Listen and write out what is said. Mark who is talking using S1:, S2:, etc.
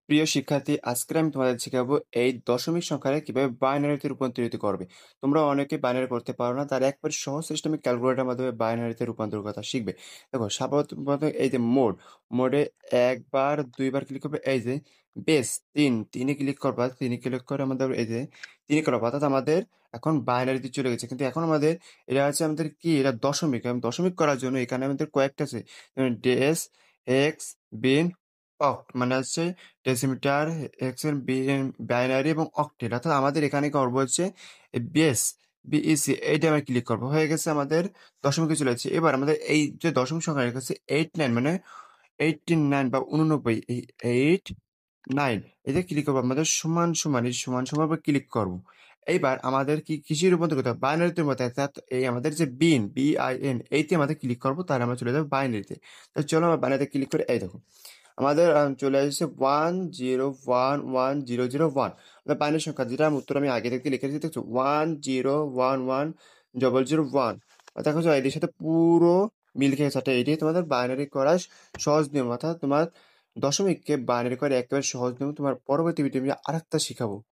S1: প্রিয় শিক্ষার্থী, আজকে আমি তোমাদের শেখাবো এই দশমিক সংখ্যাকে কিভাবে বাইনারিতে রূপান্তরিত করবে। তোমরা অনেকে বাইনারি করতে পারো না, তার একবার সহজ সিস্টেমিক ক্যালকুলেটরের মাধ্যমে বাইনারিতে রূপান্তর কথা শিখবে। দেখো, সাধারণত এই যে মোডে একবার দুইবার ক্লিক করবে, এই যে বেস তিনে ক্লিক করবা, তিনে ক্লিক করে আমাদের এই যে তিনে করবা, অর্থাৎ আমাদের এখন বাইনারিতে চলে গেছে। কিন্তু এখন আমাদের এটা আছে আমাদের কি, এটা দশমিক। এবং দশমিক করার জন্য এখানে আমাদের কয়েকটা আছে, ডেস, এক্স, বিন, অক্ট, মানে হচ্ছে ডেসিমিটার, হেক্সেন, বাইনারি এবং অক্টেট। অর্থাৎ আমাদের এখানে করবো হচ্ছে বেস, বিইসি, এইটা আমি ক্লিক করবো, হয়ে গেছে আমাদের দশমিকে চলে যাচ্ছে। এবার আমাদের এই যে দশমিক সংখ্যা রেখেছে 89, মানে 89 বা 89, এই 89 এতে ক্লিক করবো, আমাদের সমান সমান এই সমান সমান ক্লিক করবো। এইবার আমাদের কি কিসের রূপান্তর করতে হবে, বাইনারিতে রূপান্তর, অর্থাৎ এই আমাদের যে বিআইএন, এইতে আমাদের ক্লিক করবো, তাহলে আমরা চলে যাবো বাইনারিতে। তো চলো আমরা বাইনারিতে ক্লিক করে, এই দেখো আমাদের চলে আসছে 1011001, বাইনারি সংখ্যা, যেটা উত্তর আমি আগে থেকে লিখে রেখেছি, দেখছো 1011001। দেখো যে এটির সাথে পুরো মিল খেয়ে গেছে। এটি তোমাদের বাইনারি করার সহজ নিয়ম, অর্থাৎ তোমার দশমিককে বাইনারি করে একেবারে সহজ নিয়ম তোমার পরবর্তী ভিডিও আমি আরেকটা শিখাবো।